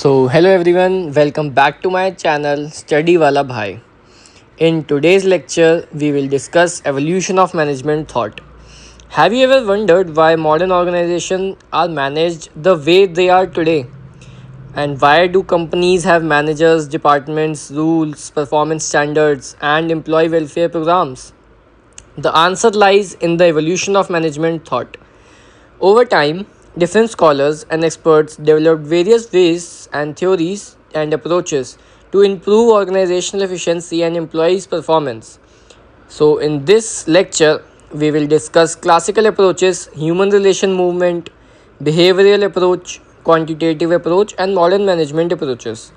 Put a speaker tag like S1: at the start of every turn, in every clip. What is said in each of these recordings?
S1: Hello everyone, welcome back to my channel Study Wala Bhai. In today's lecture, we will discuss evolution of management thought. Have you ever wondered why modern organizations are managed the way they are today? And why do companies have managers, departments, rules, performance standards, and employee welfare programs? The answer lies in the evolution of management thought. Over time, different scholars and experts developed various ways and theories and approaches to improve organizational efficiency and employees' performance. So, in this lecture, we will discuss classical approaches, human relation movement, behavioral approach, quantitative approach, and modern management approaches.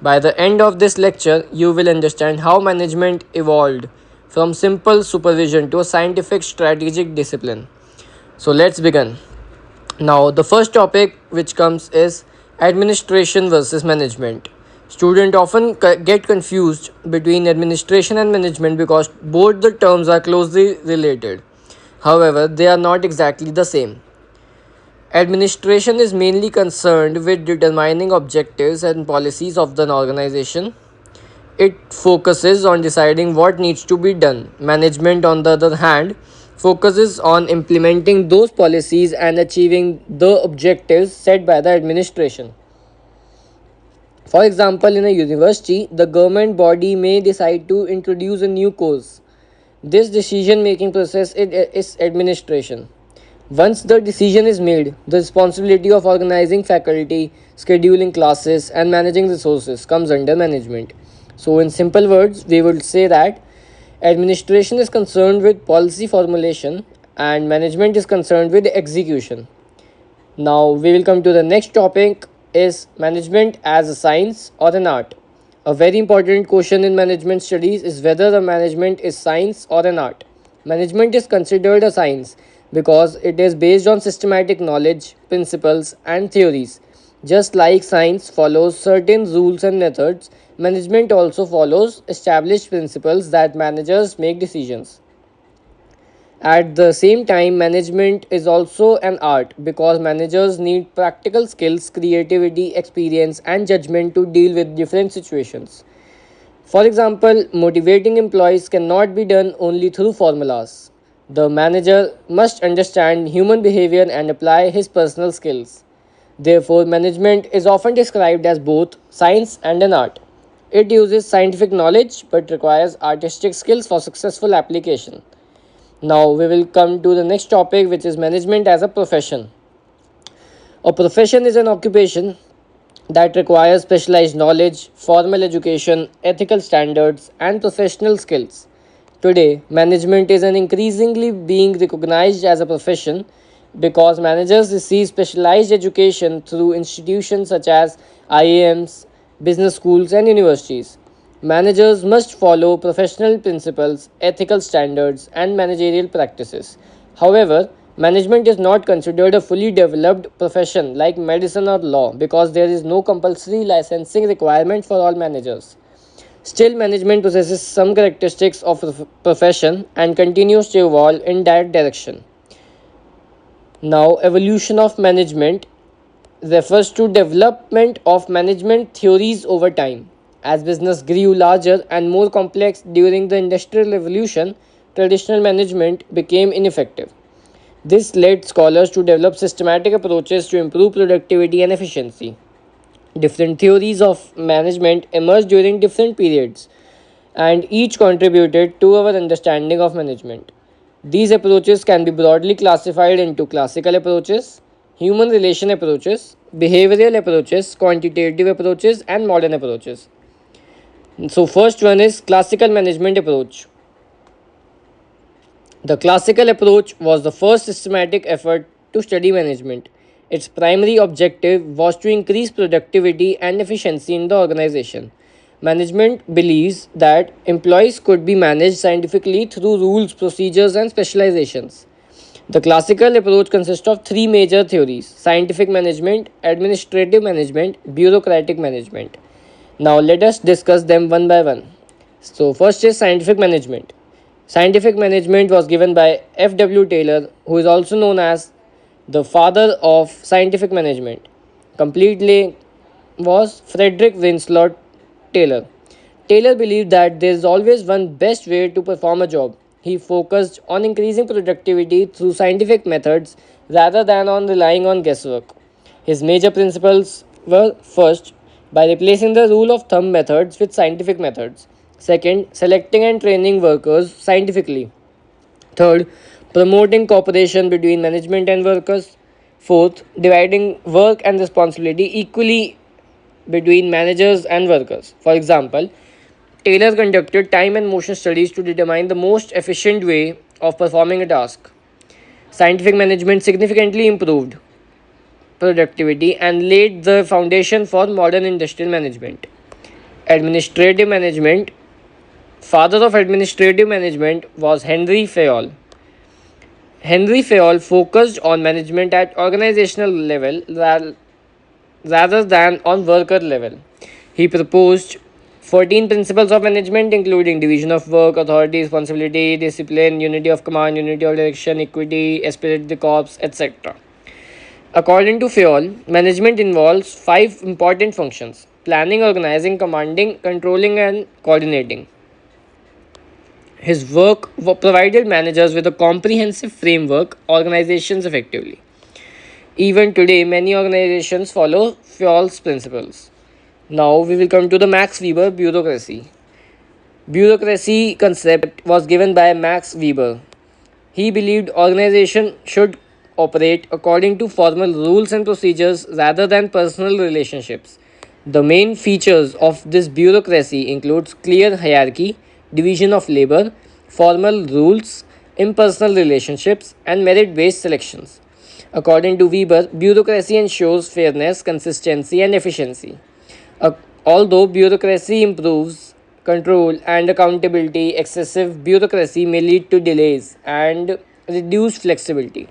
S1: By the end of this lecture, you will understand how management evolved from simple supervision to a scientific strategic discipline. So, let's begin. Now, the first topic which comes is administration versus management. Students often get confused between administration and management because both the terms are closely related. However, they are not exactly the same. Administration is mainly concerned with determining objectives and policies of the organization. It focuses on deciding what needs to be done. Management, on the other hand, focuses on implementing those policies and achieving the objectives set by the administration. For example, in a university, the government body may decide to introduce a new course. This decision making process is administration. Once the decision is made, the responsibility of organizing faculty, scheduling classes, and managing resources comes under management. So, in simple words, we would say that administration is concerned with policy formulation and management is concerned with execution. Now, we will come to the next topic is management as a science or an art. A very important question in management studies is whether the management is science or an art. Management is considered a science because it is based on systematic knowledge, principles, and theories. Just like science follows certain rules and methods, management also follows established principles that managers make decisions. At the same time, management is also an art because managers need practical skills, creativity, experience, and judgment to deal with different situations. For example, motivating employees cannot be done only through formulas. The manager must understand human behavior and apply his personal skills. Therefore, management is often described as both science and an art. It uses scientific knowledge but requires artistic skills for successful application. Now, we will come to the next topic, which is management as a profession. A profession is an occupation that requires specialized knowledge, formal education, ethical standards, and professional skills. Today, management is an increasingly being recognized as a profession because managers receive specialized education through institutions such as IAMs, business schools, and universities. Managers must follow professional principles, ethical standards, and managerial practices. However, management is not considered a fully developed profession like medicine or law because there is no compulsory licensing requirement for all managers. Still, management possesses some characteristics of the profession and continues to evolve in that direction. Now, evolution of management refers to development of management theories over time. As business grew larger and more complex during the Industrial Revolution, traditional management became ineffective. This led scholars to develop systematic approaches to improve productivity and efficiency. Different theories of management emerged during different periods, and each contributed to our understanding of management. These approaches can be broadly classified into classical approaches, human relation approaches, behavioral approaches, quantitative approaches, and modern approaches. So, first one is classical management approach. The classical approach was the first systematic effort to study management. Its primary objective was to increase productivity and efficiency in the organization. Management believes that employees could be managed scientifically through rules, procedures, and specializations. The classical approach consists of three major theories: scientific management, administrative management, bureaucratic management. Now, let us discuss them one by one. So, first is scientific management. Scientific management was given by F.W. Taylor, who is also known as the father of scientific management. Completely was Frederick Winslow Taylor. Taylor believed that there is always one best way to perform a job. He focused on increasing productivity through scientific methods rather than on relying on guesswork. His major principles were: first, by replacing the rule of thumb methods with scientific methods; second, selecting and training workers scientifically; third, promoting cooperation between management and workers; fourth, dividing work and responsibility equally between managers and workers. For example, Taylor conducted time and motion studies to determine the most efficient way of performing a task. Scientific management significantly improved productivity and laid the foundation for modern industrial management. Administrative management. Father of administrative management was Henry Fayol. Henry Fayol focused on management at organizational level rather than on worker level. He proposed 14 principles of management, including division of work, authority, responsibility, discipline, unity of command, unity of direction, equity, esprit de corps, etc. According to Fayol, management involves five important functions: planning, organizing, commanding, controlling, and coordinating. His work provided managers with a comprehensive framework organizations effectively. Even today, many organizations follow Fayol's principles. Now we will come to the Max Weber bureaucracy. Bureaucracy concept was given by Max Weber. He believed organization should operate according to formal rules and procedures rather than personal relationships. The main features of this bureaucracy includes clear hierarchy, division of labor, formal rules, impersonal relationships, and merit-based selections. According to Weber, bureaucracy ensures fairness, consistency, and efficiency. Uh, Although bureaucracy improves control and accountability, excessive bureaucracy may lead to delays and reduced flexibility.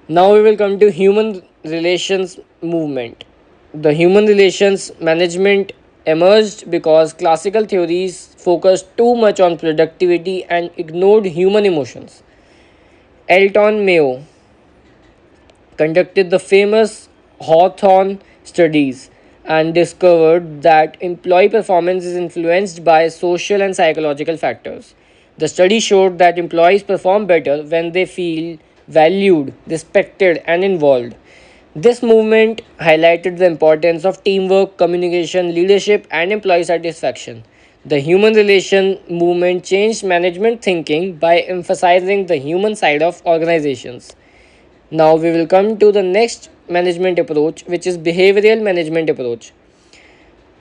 S1: Now we will come to human relations movement. The human relations management emerged because classical theories focused too much on productivity and ignored human emotions. Elton Mayo conducted the famous Hawthorne studies and discovered that employee performance is influenced by social and psychological factors. The study showed that employees perform better when they feel valued, respected, and involved. This movement highlighted the importance of teamwork, communication, leadership, and employee satisfaction. The human relation movement changed management thinking by emphasizing the human side of organizations. Now we will come to the next management approach, which is behavioral management approach.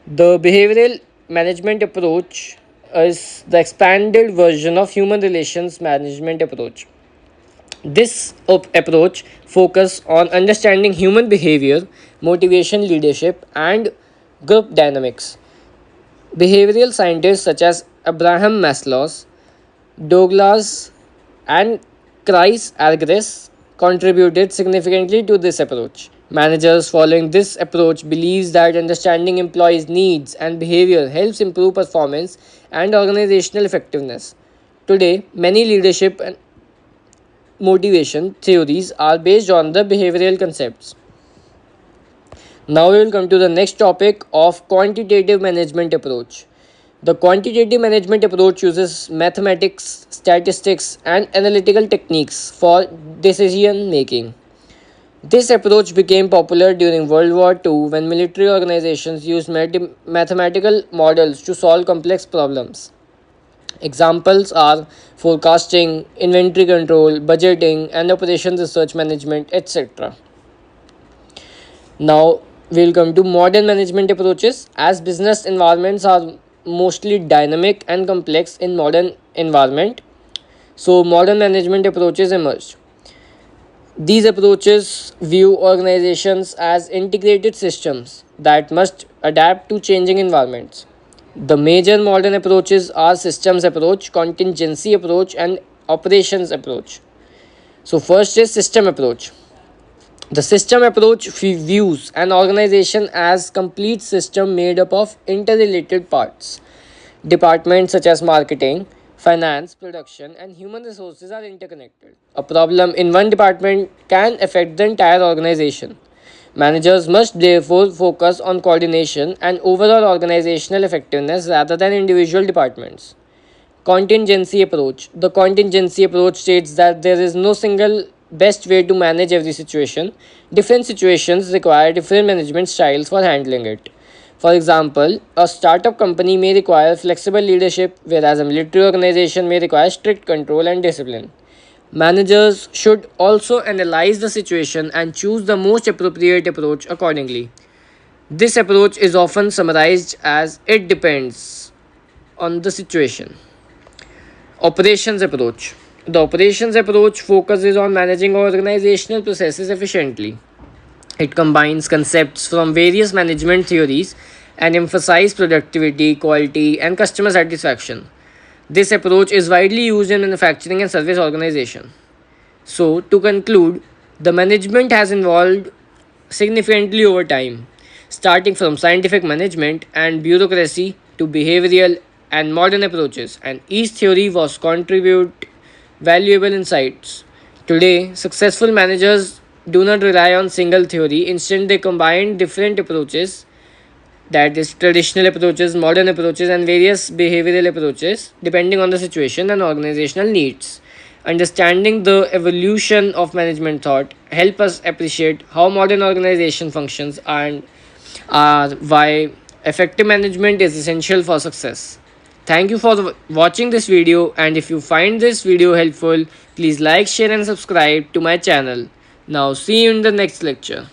S1: The behavioral management approach is the expanded version of human relations management approach. This approach focuses on understanding human behavior, motivation, leadership, and group dynamics. Behavioral scientists such as Abraham Maslow, Douglas, and Chris Argyris contributed significantly to this approach. Managers following this approach believes that understanding employees' needs and behavior helps improve performance and organizational effectiveness. Today, many leadership and motivation theories are based on the behavioral concepts. Now we will come to the next topic of quantitative management approach. The quantitative management approach uses mathematics, statistics, and analytical techniques for decision making. This approach became popular during World War II when military organizations used mathematical models to solve complex problems. Examples are forecasting, inventory control, budgeting, and operations research management, etc. Now we'll come to modern management approaches. As business environments are mostly dynamic and complex in modern environment, so modern management approaches emerged. These approaches view organizations as integrated systems that must adapt to changing environments. The major modern approaches are systems approach, contingency approach, and operations approach. So first is system approach. The system approach views an organization as complete system made up of interrelated parts. Departments such as marketing, finance, production, and human resources are interconnected. A problem in one department can affect the entire organization. Managers must therefore focus on coordination and overall organizational effectiveness rather than individual departments. Contingency approach. The contingency approach states that there is no single best way to manage every situation. Different situations require different management styles for handling it. For example, a startup company may require flexible leadership, whereas a military organization may require strict control and discipline. Managers should also analyze the situation and choose the most appropriate approach accordingly. This approach is often summarized as it depends on the situation. Operations approach. The operations approach focuses on managing organizational processes efficiently. It combines concepts from various management theories and emphasizes productivity, quality, and customer satisfaction. This approach is widely used in manufacturing and service organization. So, to conclude, the management has evolved significantly over time, starting from scientific management and bureaucracy to behavioral and modern approaches, and each theory was contribute valuable insights. Today, successful managers do not rely on single theory, instead they combine different approaches, that is traditional approaches, modern approaches, and various behavioral approaches depending on the situation and organizational needs. Understanding the evolution of management thought help us appreciate how modern organization functions and why effective management is essential for success. Thank you for watching this video, and if you find this video helpful, please like, share and subscribe to my channel. Now see you in the next lecture.